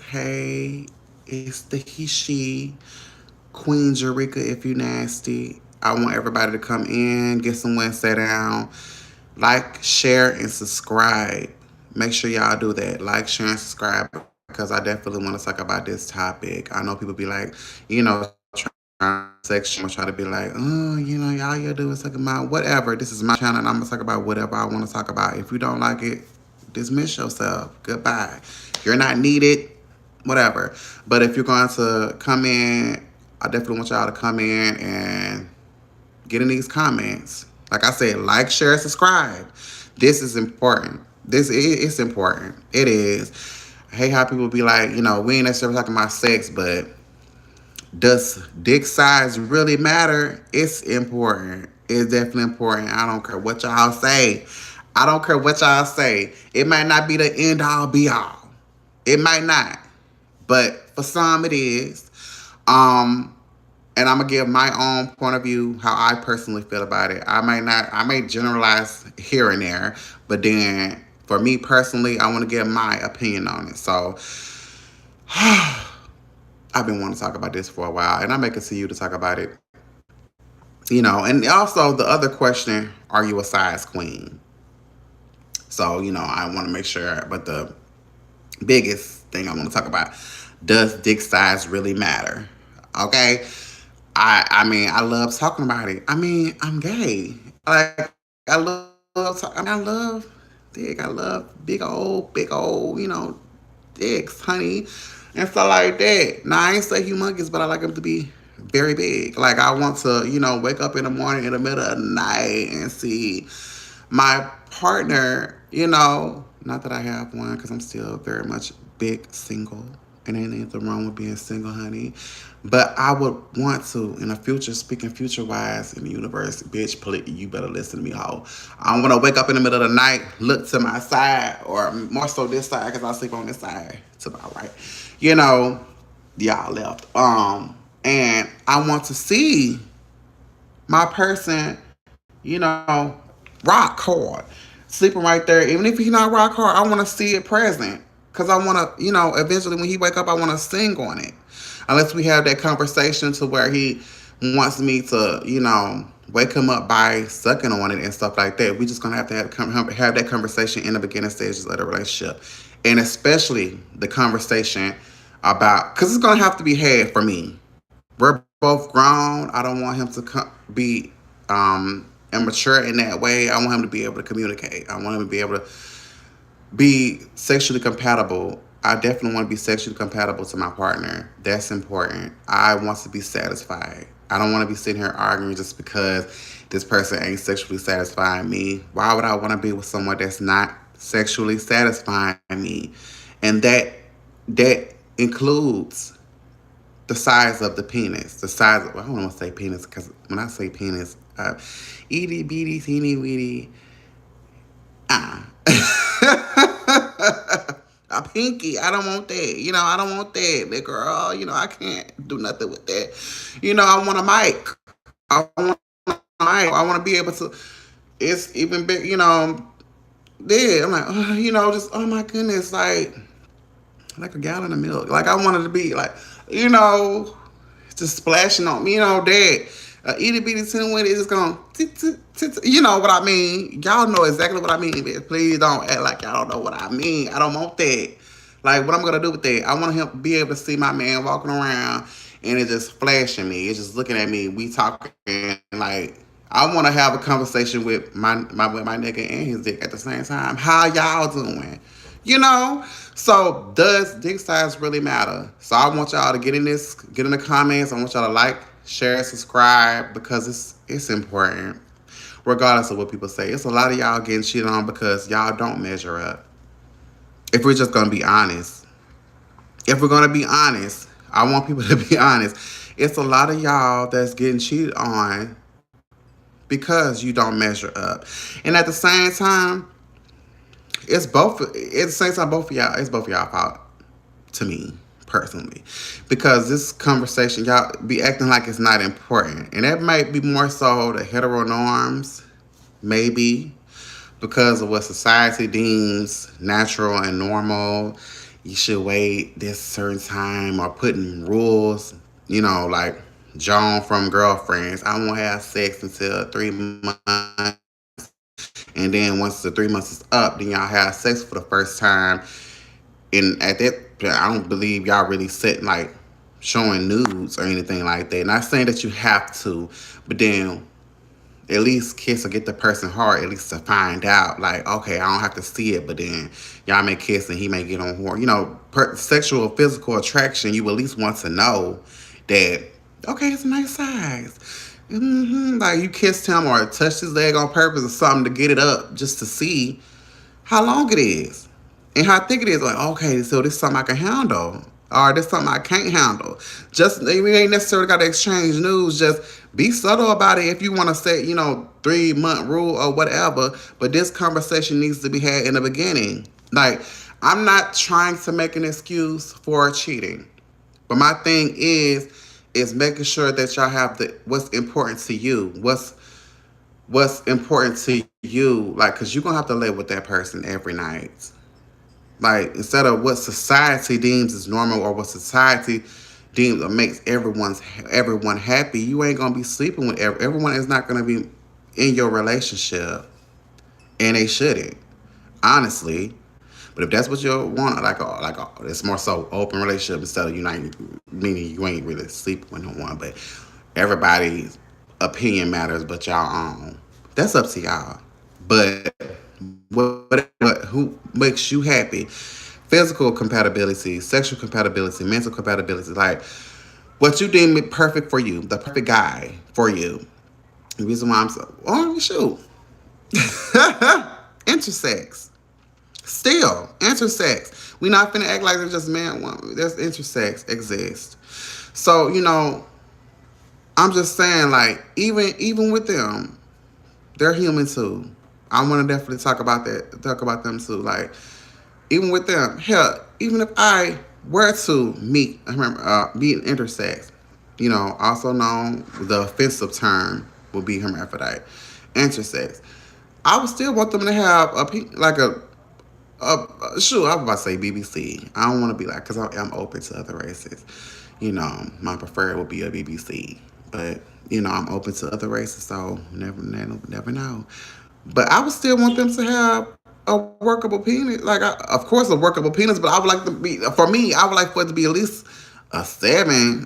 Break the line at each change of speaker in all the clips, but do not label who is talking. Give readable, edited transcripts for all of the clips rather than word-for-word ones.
Hey, it's the he she Queen Jerika. If you nasty, I want everybody to come in, get somewhere, sit down, like, share, and subscribe. Make sure y'all do that. Like, share, and subscribe because I definitely want to talk about this topic. I know people be like, trying to section or try to be like, y'all do is talk about whatever. This is my channel and I'm gonna talk about whatever I want to talk about. If you don't like it, dismiss yourself. Goodbye. You're not needed, whatever. But if you're going to come in, I definitely want y'all to come in and get in these comments. Like I said, like, share, subscribe. This is important. It's important. It is. I hate how people be like, we ain't necessarily talking about sex, but does dick size really matter? It's important. It's definitely important. I don't care what y'all say. I don't care what y'all say. It might not be the end all be all. It might not. But for some it is. Um, and I'm gonna give my own point of view, how I personally feel about it. I may generalize here and there, but then for me personally, I want to give my opinion on it. So I've been wanting to talk about this for a while, and I may continue to talk about it. And also the other question: are you a size queen? So I want to make sure. But the biggest thing I want to talk about: does dick size really matter? Okay. I mean, I love talking about it. I mean, I'm gay. Like, I love dick. I love big old, dicks, honey, and stuff like that. Now, I ain't say humongous, but I like them to be very big. Like, I want to, wake up in the morning in the middle of the night and see my partner, not that I have one because I'm still very much big single. And ain't anything wrong with being single, honey. But I would want to, in the future, speaking future wise in the universe, bitch, please, you better listen to me, ho. I don't want to wake up in the middle of the night, look to my side, or more so this side, because I sleep on this side to my right. You know, y'all left. And I want to see my person, rock hard, sleeping right there. Even if he's not rock hard, I want to see it present. Cause I want to, eventually when he wake up, I want to sing on it. Unless we have that conversation to where he wants me to, wake him up by sucking on it and stuff like that. We just gonna have that conversation in the beginning stages of the relationship, and especially the conversation about, cause it's gonna have to be had for me. We're both grown. I don't want him to be immature in that way. I want him to be able to communicate. I want him to be able to be sexually compatible. I definitely want to be sexually compatible to my partner. That's important. I want to be satisfied. I don't want to be sitting here arguing just because this person ain't sexually satisfying me. Why would I want to be with someone that's not sexually satisfying me? And that includes the size of the penis. The size of, I don't want to say penis because when I say penis, itty bitty teeny weeny, ah. A pinky. I don't want that. I don't want that. That girl, I can't do nothing with that. I want a mic. I want a mic. I want to be able to. It's even big, yeah. I'm like, just, oh my goodness, like a gallon of milk. Like, I wanted to be like, you know, just splashing on me, that. Itty bitty tin with it is gonna, you know what I mean. Y'all know exactly what I mean, bitch. Please don't act like y'all don't know what I mean. I don't want that. Like, what I'm gonna do with that? I want him to be able to see my man walking around and it's just flashing me. It's just looking at me. We talking like. I want to have a conversation with my nigga and his dick at the same time. How y'all doing? So does dick size really matter? So I want y'all to get in the comments. I want y'all to like, share, subscribe because it's important. Regardless of what people say, it's a lot of y'all getting cheated on because y'all don't measure up. If we're just gonna be honest, I want people to be honest. It's a lot of y'all that's getting cheated on because you don't measure up, and at the same time, it's both. At the same time, both of y'all. It's both of y'all fault to me personally, because this conversation y'all be acting like it's not important, and that might be more so the hetero norms, maybe because of what society deems natural and normal. you should wait this certain time or putting rules, like Joan from Girlfriends. I won't have sex until 3 months. And then once the 3 months is up, then y'all have sex for the first time. And at that, I don't believe y'all really sit like showing nudes or anything like that. Not saying that you have to, but then at least kiss or get the person hard, at least to find out, like, okay, I don't have to see it, but then y'all may kiss and he may get on horn. Sexual, physical attraction, you at least want to know that, okay, it's a nice size. Like you kissed him or touched his leg on purpose or something to get it up just to see how long it is and how thick it is. Like, okay, so this is something I can handle. Or this is something I can't handle. Just we ain't necessarily got to exchange news. Just be subtle about it if you want to say, 3-month rule or whatever. But this conversation needs to be had in the beginning. Like, I'm not trying to make an excuse for cheating. But my thing is making sure that y'all have what's important to you. What's important to you, like, because you're going to have to live with that person every night. Like, instead of what society deems as normal or what society deems or makes everyone happy, you ain't going to be sleeping with everyone is not going to be in your relationship. And they shouldn't, honestly. But if that's what you want, it's more so open relationship instead of meaning you ain't really sleeping with no one. But everybody's opinion matters, but y'all own. That's up to y'all. But who makes you happy? Physical compatibility, sexual compatibility, mental compatibility, like what you deem perfect for you, the perfect guy for you. The reason why I'm so, shoot, intersex. Still, intersex. We not finna act like they're just man woman. There's intersex exist. So, I'm just saying, like, even with them, they're human too. I want to definitely talk about them too. Like, even with them, hell, even if I were to meet intersex, also known the offensive term would be hermaphrodite, intersex. I would still want them to have sure, I was about to say BBC. I don't want to be like, because I'm open to other races. My preferred would be a BBC. But, I'm open to other races, so never know. But I would still want them to have a workable penis. Like, of course, a workable penis, but I would like to be, for me, I would like for it to be at least a seven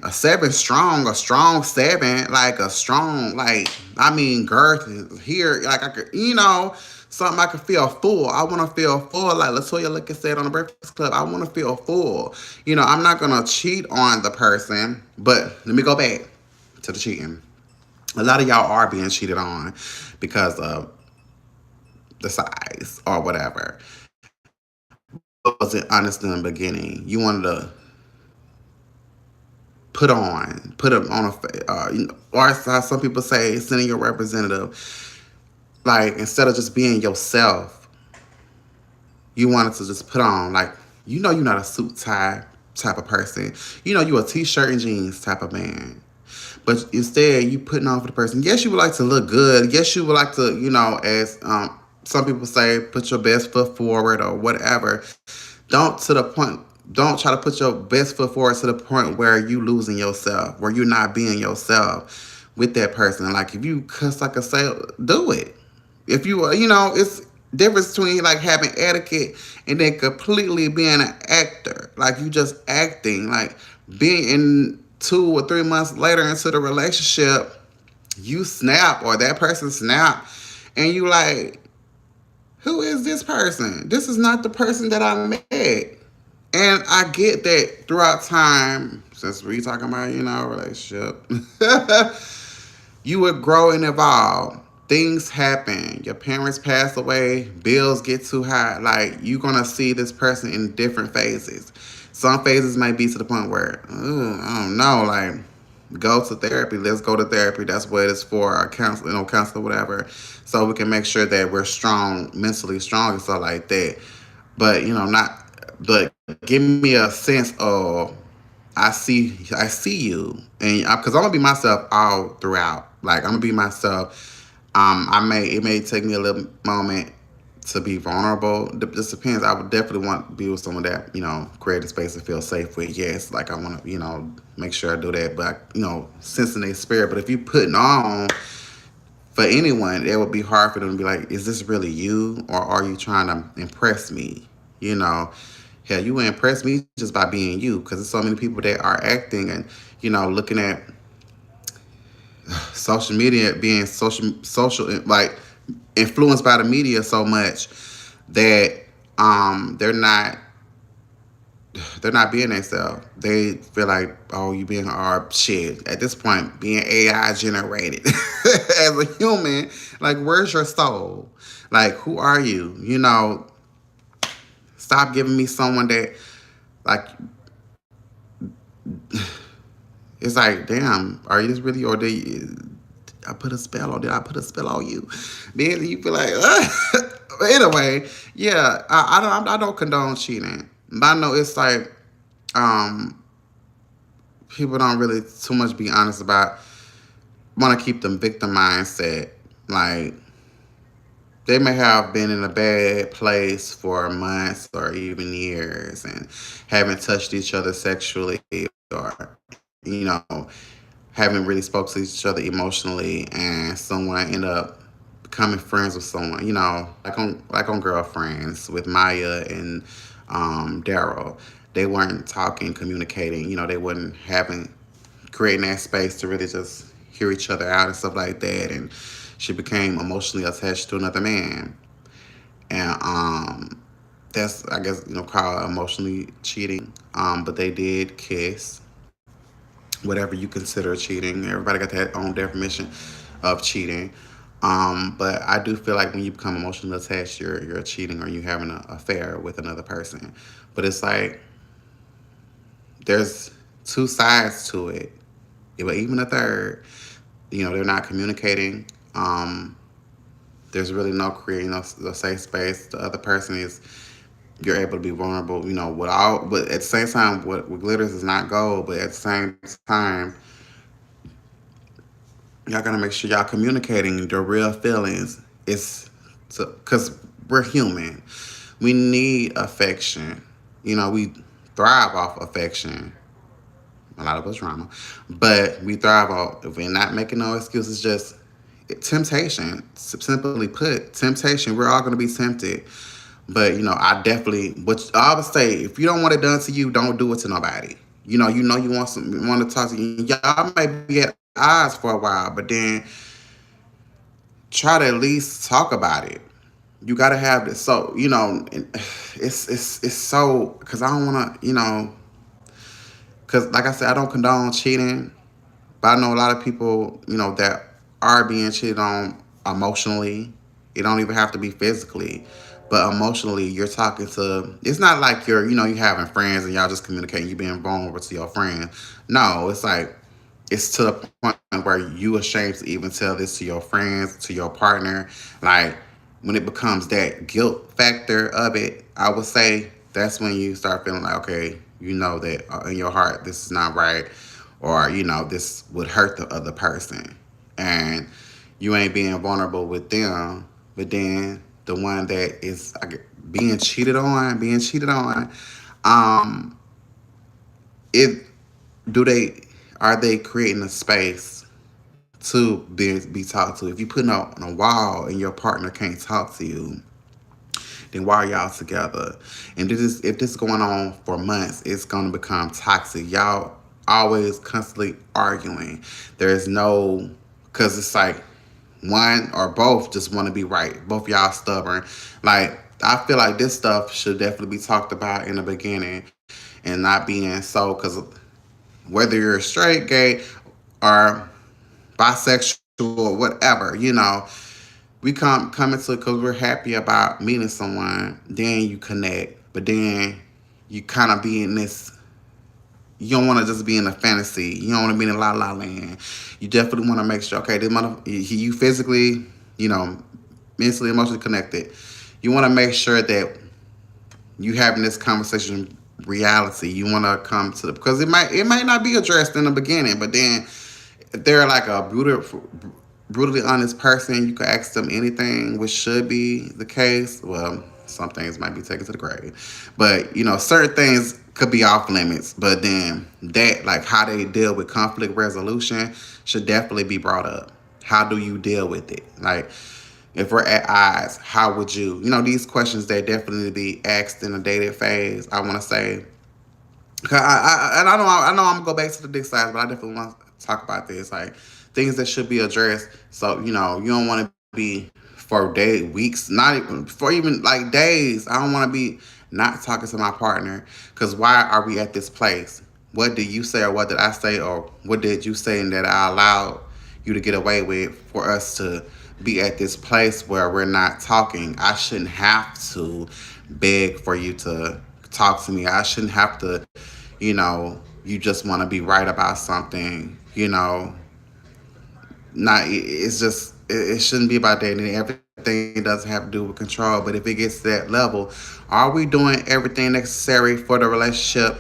strong, a strong seven, like a strong, like, girth here, like I could, something I could feel full. I want to feel full, like Latoya Luckett said on the Breakfast Club. I want to feel full. I'm not gonna cheat on the person, but let me go back to the cheating. A lot of y'all are being cheated on because of the size or whatever. Wasn't honest in the beginning. You wanted to put them on or as some people say, sending your representative. Like, instead of just being yourself, you wanted to just put on, like, you're not a suit tie type of person. You a t-shirt and jeans type of man. But instead, you putting on for the person. Yes, you would like to look good. Yes, you would like to, as some people say, put your best foot forward or whatever. Don't try to put your best foot forward to the point where you losing yourself, where you're not being yourself with that person. Like, if you cuss like a sailor, do it. If you, it's difference between like having etiquette and then completely being an actor. Like, you just acting. Like, being in 2 or 3 months later into the relationship, you snap or that person snap, and you like, who is this person? This is not the person that I met. And I get that throughout time, since we talking about, relationship, you would grow and evolve. Things happen. Your parents pass away. Bills get too high. Like, you're going to see this person in different phases. Some phases might be to the point where, I don't know, like, go to therapy. Let's go to therapy. That's what it's for. Our counselor, whatever. So we can make sure that we're strong, mentally strong and stuff like that. But, but give me a sense of, I see you, and because I'm gonna be myself all throughout. Like, I'm gonna be myself. It may take me a little moment to be vulnerable. Just depends. I would definitely want to be with someone that, create a space to feel safe with. Yes, like I want to, make sure I do that. But, sensing their spirit. But if you putting on for anyone, it would be hard for them to be like, is this really you? Or are you trying to impress me? You know, hell, you would impress me just by being you. Because there's so many people that are acting and, looking at social media being social like influenced by the media so much that they're not being themselves. They feel like, oh, you being or shit. At this point, being AI generated as a human, like where's your soul? Like who are you? Stop giving me someone that like it's like, damn, are you this really or did you, I put a spell on did I put a spell on you? Then you feel like but anyway, yeah, I don't condone cheating. But I know it's like um people don't really too much be honest about want to keep them victim mindset. Like they may have been in a bad place for months or even years and haven't touched each other sexually or you know haven't really spoke to each other emotionally and someone end up becoming friends with someone, like on Girlfriends with Maya and Daryl. They weren't talking, communicating, they wasn't having creating that space to really just hear each other out and stuff like that. And she became emotionally attached to another man. And that's I guess called emotionally cheating. But they did kiss, whatever you consider cheating. Everybody got their own definition of cheating. But I do feel like when you become emotionally attached, you're cheating or you having an affair with another person. But it's like there's two sides to it, but even a third. They're not communicating. There's really no creating a safe space. The other person is you're able to be vulnerable. Without, but at the same time, what glitters is not gold. But at the same time, y'all gotta make sure y'all communicating the real feelings. It's because we're human. We need affection. We thrive off affection. A lot of us drama, but we thrive off. If we're not making no excuses, just temptation. Simply put, temptation. We're all gonna be tempted. But I definitely. What I would say, if you don't want it done to you, don't do it to nobody. You want to talk to you. Y'all may be at odds for a while, but then try to at least talk about it. You got to have this. So it's so because I don't want to because like I said, I don't condone cheating, but I know a lot of people that are being cheated on emotionally. It don't even have to be physically, but emotionally, you're talking to. It's not like you having friends and y'all just communicating. You being vulnerable to your friends. No, it's like it's to the point where you ashamed to even tell this to your friends, to your partner. Like when it becomes that guilt factor of it, I would say that's when you start feeling like, okay, that in your heart this is not right, or this would hurt the other person, and you ain't being vulnerable with them, but then the one that is being cheated on, um, it do they are they creating a space to be talked to? If you putting out on a wall and your partner can't talk to you, then why are y'all together? And if this is going on for months, it's gonna become toxic. Y'all always constantly arguing. There's no because it's like one or both just want to be right. Both y'all stubborn. Like I feel like this stuff should definitely be talked about in the beginning and not being so because whether you're straight, gay, or bisexual, or whatever, we come into it because we're happy about meeting someone. Then you connect, but then you kind of be in this. You don't want to just be in a fantasy. You don't want to be in la la land. You definitely want to make sure, okay, you physically, mentally, emotionally connected. You want to make sure that you having this conversation reality. You want to come to the because it might not be addressed in the beginning, but then if they're like a brutally honest person. You can ask them anything, which should be the case. Well, some things might be taken to the grave, but certain things could be off limits. But then that, like how they deal with conflict resolution, should definitely be brought up. How do you deal with it? Like, if we're at odds, how would you? These questions that definitely be asked in a dating phase. I want to say, 'cause and I know I'm gonna go back to the dick size, but I definitely want to talk about this, like things that should be addressed. So you don't want to be for weeks, not even for even like days. I don't want to be not talking to my partner because why are we at this place? What did you say or what did I say or what did you say and that I allowed you to get away with for us to be at this place where we're not talking? I shouldn't have to beg for you to talk to me. I shouldn't have to, you just want to be right about something, not, it's just, it shouldn't be about that. And everything doesn't have to do with control. But if it gets to that level, are we doing everything necessary for the relationship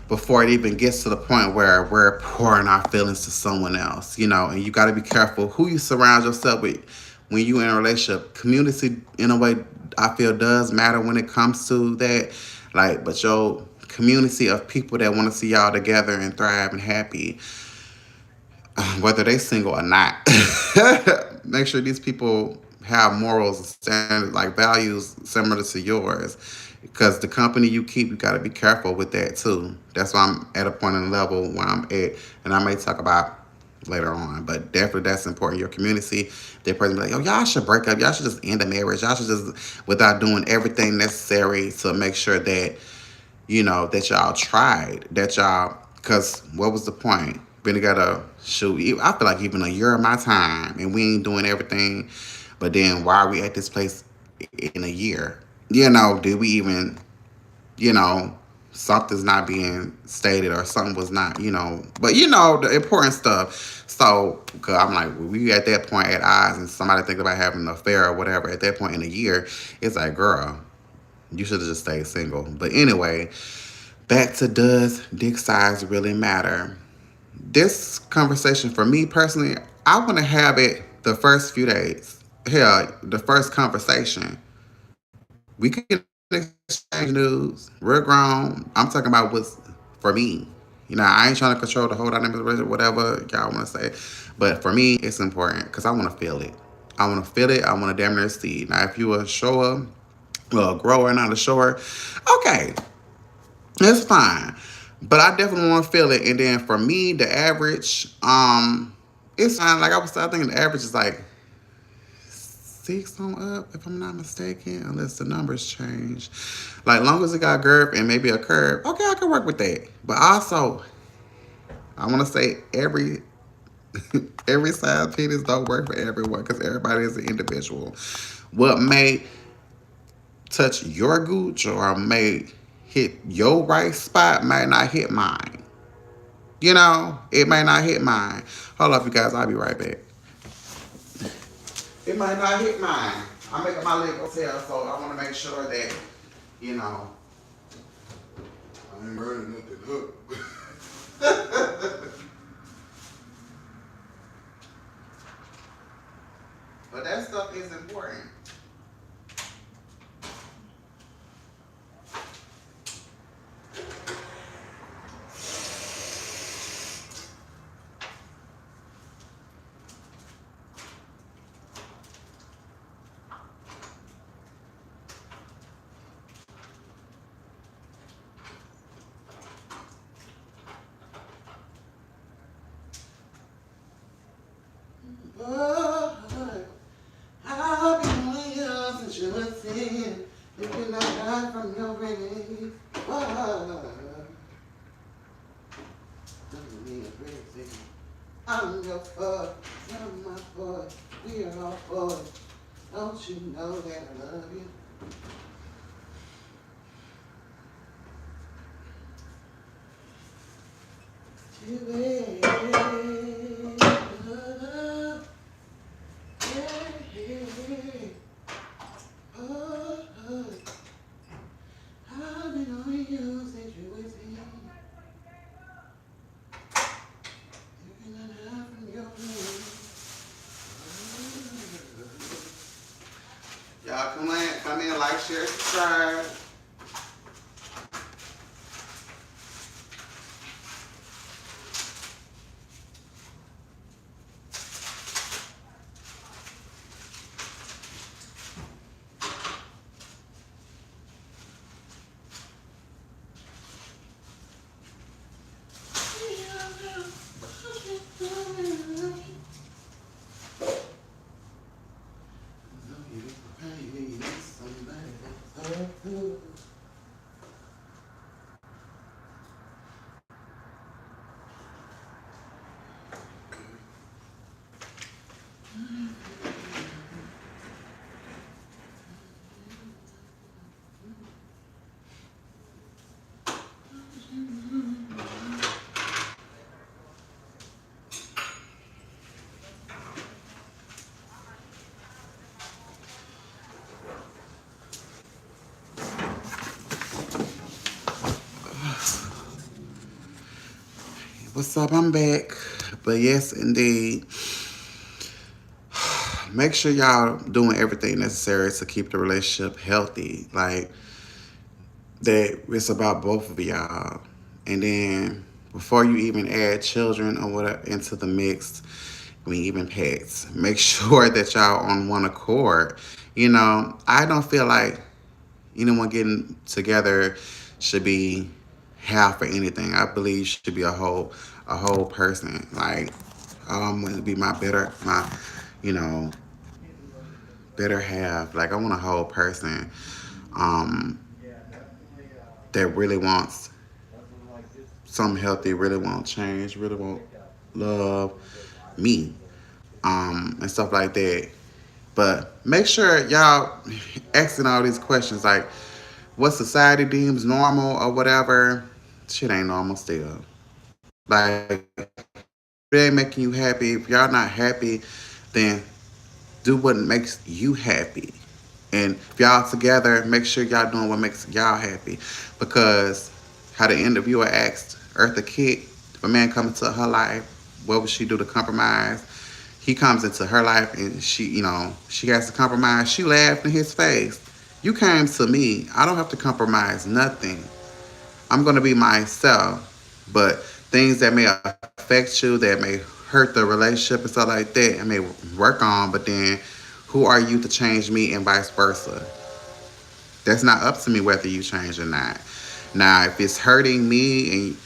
before it even gets to the point where we're pouring our feelings to someone else? And you got to be careful who you surround yourself with when you in a relationship. Community, in a way, I feel does matter when it comes to that. Like, but your community of people that want to see y'all together and thrive and happy, whether they single or not, make sure these people have morals and standards, like values similar to yours. Because the company you keep, you got to be careful with that too. That's why I'm at a point in the level where I'm at, and I may talk about later on. But definitely that's important. Your community, that person be like, oh, y'all should break up. Y'all should just end the marriage. Y'all should just, without doing everything necessary to make sure that, that y'all tried, that y'all, because what was the point? Been together, shoot, I feel like even a year of my time, and we ain't doing everything. But then why are we at this place in a year? Did we even, you know, something's not being stated or something was not, but the important stuff. So, cause I'm like, when we at that point at odds and somebody think about having an affair or whatever at that point in a year, it's like, girl, you should have just stayed single. But anyway, back to does dick size really matter? This conversation for me personally, I want to have it the first few days. Hell, the first conversation. We can exchange news. We're grown. I'm talking about what's for me. I ain't trying to control the whole dynamic of the relationship, whatever y'all want to say. But for me, it's important because I want to feel it. I want to feel it. I want to damn near see. Now, if you a shower, well, a grower, not a shower, okay, it's fine. But I definitely want to feel it. And then for me, the average, it's fine. Like I thinking the average is like 6 on up, if I'm not mistaken, unless the numbers change. Like, long as it got girth and maybe a curve, okay, I can work with that. But also, I want to say every size penis don't work for everyone because everybody is an individual. What may touch your gooch or may hit your right spot might not hit mine. It may not hit mine. Hold up, you guys. I'll be right back. It might not hit mine. I'm making my leg hotel, so I want to make sure that, I ain't burning nothing up. But that stuff is important. But I've been on you since you were thin. You cannot hide from your rain. I'm your boy, you're my boy, we are all boys. Don't you know that I love you? Come in, like, share, subscribe. What's up? I'm back. But yes, indeed. Make sure y'all doing everything necessary to keep the relationship healthy. Like that it's about both of y'all. And then before you even add children or whatever into the mix, I mean even pets, make sure that y'all on one accord. I don't feel like anyone getting together should be half or anything. I believe you should be a whole person. Like I'm going to be you know, better half. Like I want a whole person um, that really wants something healthy, really want change, really want love me, and stuff like that. But make sure y'all asking all these questions like what society deems normal or whatever. Shit ain't normal still. Like it ain't making you happy. If y'all not happy, then do what makes you happy. And if y'all together, make sure y'all doing what makes y'all happy. Because how the interviewer asked Eartha Kitt, if a man comes into her life, what would she do to compromise? He comes into her life and she has to compromise. She laughed in his face. You came to me. I don't have to compromise nothing. I'm going to be myself. But things that may affect you, that may hurt the relationship and stuff like that, I may work on, but then who are you to change me and vice versa? That's not up to me whether you change or not. Now, if it's hurting me and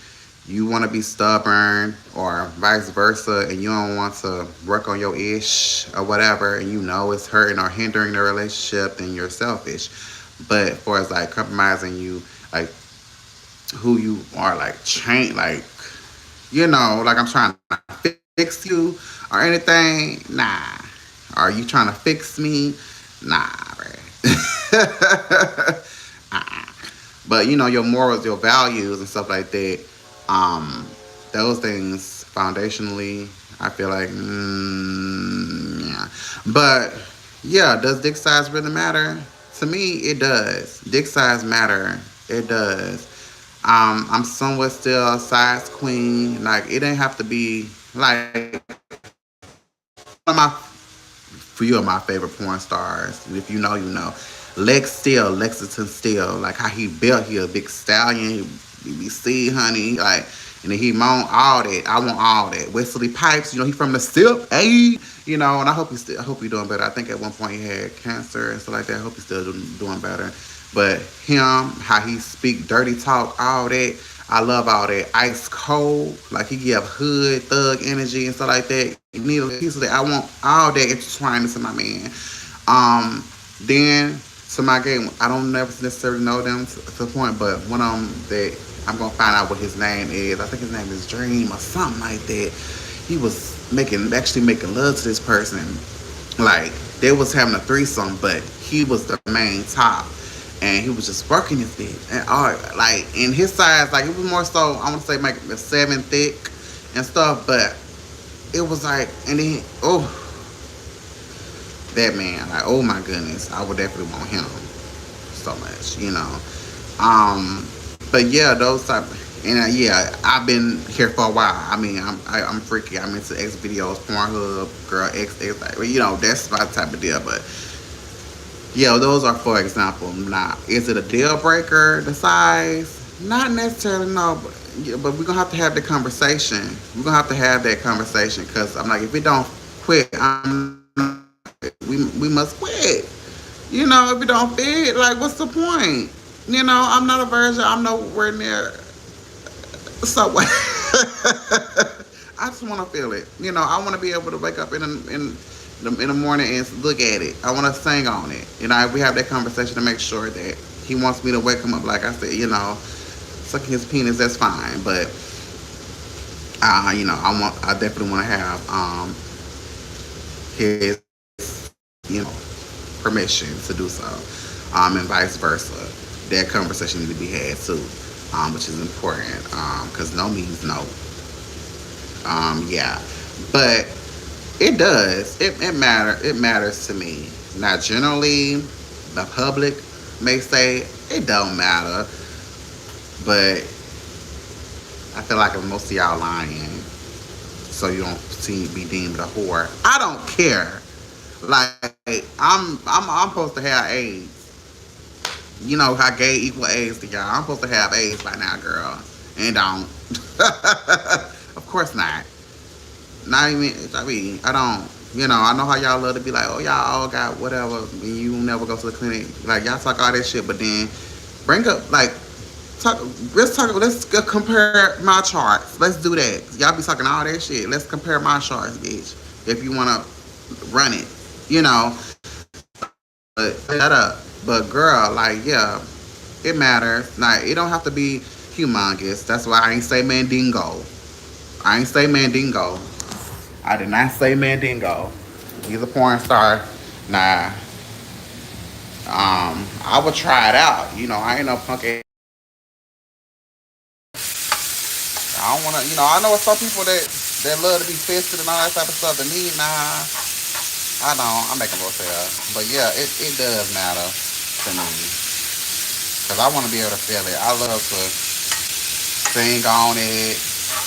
you want to be stubborn or vice versa and you don't want to work on your ish or whatever and you know it's hurting or hindering the relationship, then you're selfish. But as far as like compromising you, like who you are, like change, like like I'm trying to fix you or anything, nah. Are you trying to fix me? Nah, right? But your morals, your values, and stuff like that. Um, those things foundationally, I feel like, yeah. But yeah, does dick size really matter? To me, it does. Dick size matter. It does. I'm somewhat still a size queen. Like it didn't have to be like one of my few of my favorite porn stars. And if you know, you know. Lex Steele, Lexington Steele, like how he built, he a big stallion, BBC, honey, like, and then he moan all that. I want all that. Wesley Pipes, he from the SIP, hey, and I hope he's doing better. I think at one point he had cancer and stuff like that. I hope he's still doing better. But him, how he speak dirty talk, all that. I love all that. Ice cold, like he give hood thug energy and stuff like that. You need a piece of that. I want all that intertwined into my man. Then to my game, I don't never necessarily know them to the point, but one of them that I'm gonna find out what his name is. I think his name is Dream or something like that. He was actually making love to this person. Like they was having a threesome, but he was the main top, and he was just working his dick. And all like in his size, like it was more so I want to say like a 7 thick and stuff, but it was like, and then that man, like oh my goodness, I would definitely want him so much. But yeah, those type, and yeah, I've been here for a while. I mean, I'm freaky. I'm into X videos, Pornhub, girl X, like that's my type of deal. But Yeah, those are for example. Now, is it a deal breaker, the size? Not necessarily, no. But, yeah, but we're gonna have to have the conversation. We're gonna have to have that conversation because I'm like, if it don't quit, we must quit. You know, if it don't fit, like, what's the point? You know, I'm not a virgin. I'm nowhere near Subway. I just want to feel it. You know, I want to be able to wake up in the morning and look at it. I want to sing on it. You know, we have that conversation to make sure that he wants me to wake him up. Like I said, you know, sucking his penis, that's fine. But you know, I definitely want to have his, you know, permission to do so, and vice versa. That conversation need to be had too, which is important, because no means no. Yeah, but it does. It matters to me. Now, generally, the public may say it don't matter, but I feel like most of y'all lying, so you don't see be deemed a whore. I don't care. Like I'm supposed to have AIDS. You know how gay equal AIDS to y'all. I'm supposed to have AIDS by now, girl, and don't. Of course not. Not even. I mean, I don't. You know, I know how y'all love to be like, oh, y'all all got whatever, and you never go to the clinic. Like y'all talk all that shit, but then bring up like talk. Let's talk. Let's compare my charts. Let's do that. Y'all be talking all that shit. Let's compare my charts, bitch. If you wanna run it, you know. But shut up. But girl, like yeah, it matters. Like it don't have to be humongous. That's why I ain't say mandingo. I ain't say mandingo. I did not say mandingo. He's a porn star. Nah. I would try it out. You know, I ain't no punk ass. I don't wanna you know, I know some people that love to be fisted and all that type of stuff. To me, nah. I don't. I'm making myself. But yeah, it does matter to me. Cause I wanna be able to feel it. I love to sing on it.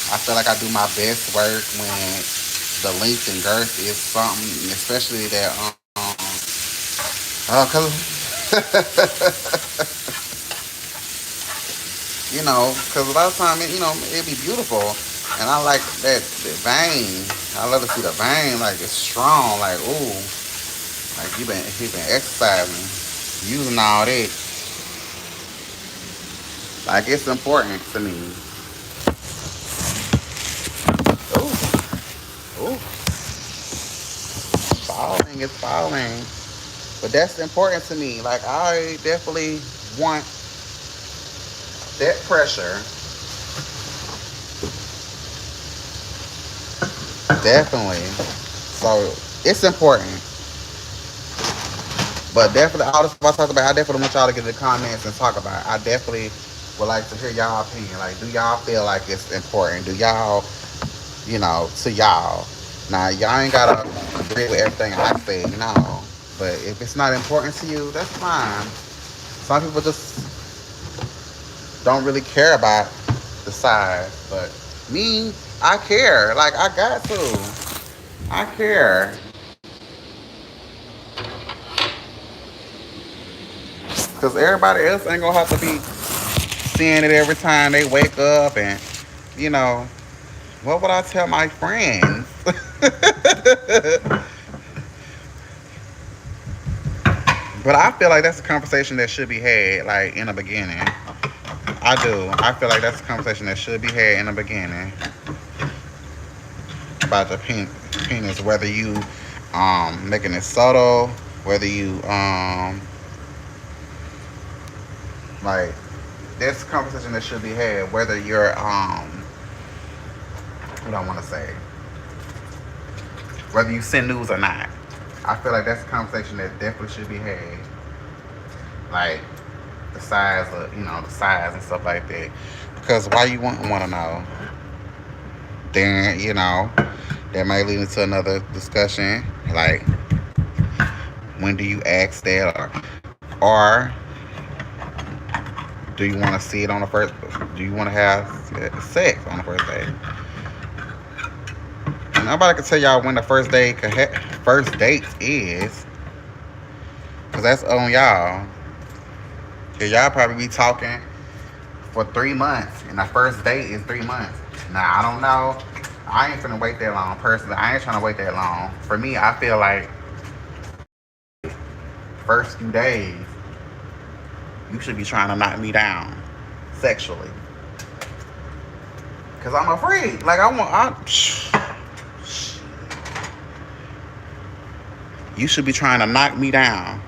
I feel like I do my best work when the length and girth is something, especially that cause you know, cause a lot of time you know it be beautiful, and I like that vein. I love to see the vein like it's strong, like ooh, like you been exercising, using all that. Like it's important to me. Ooh, ooh, falling is falling. But that's important to me. Like I definitely want that pressure. Definitely. So it's important. But definitely all the stuff I talked about, I definitely want y'all to get in the comments and talk about it. I definitely would like to hear y'all opinion. Like, do y'all feel like it's important? Do y'all, you know, to y'all? Now y'all ain't gotta agree with everything I say, no. But if it's not important to you, that's fine. Some people just don't really care about the size, but me, I care. Like I got to. I care. Cause everybody else ain't gonna have to be seeing it every time they wake up and you know, what would I tell my friends? But I feel like that's a conversation that should be had like in the beginning. I do. I feel like that's a conversation that should be had in the beginning about the penis, whether you making it subtle, whether you like that's a conversation that should be had, whether you're what I want to say, whether you send news or not. I feel like that's a conversation that definitely should be had. Like the size of you know the size and stuff like that. Because why you want to know? Then you know that might lead into another discussion. Like when do you ask that, or do you want to see it on the first? Do you want to have sex on the first date? Nobody can tell y'all when the first date is. Cause that's on y'all. Cause y'all probably be talking for 3 months, and the first date is 3 months. Now I don't know. I ain't finna wait that long personally. I ain't trying to wait that long. For me, I feel like first few days, you should be trying to knock me down sexually. Cause I'm a freak. Like you should be trying to knock me down.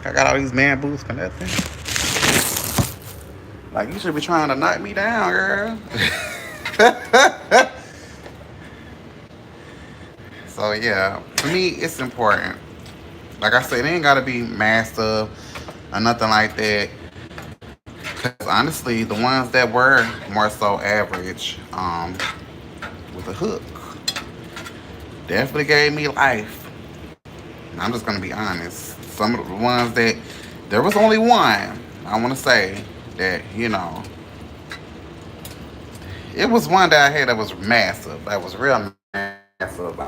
I got all these man boots connecting. Like you should be trying to knock me down, girl. So yeah, for me, it's important. Like I said, it ain't gotta be massive or nothing like that. Cause honestly, the ones that were more so average, with a hook, definitely gave me life. And I'm just gonna be honest. Some of the ones that there was only one, I want to say that it was one that I had that was massive. That was real massive.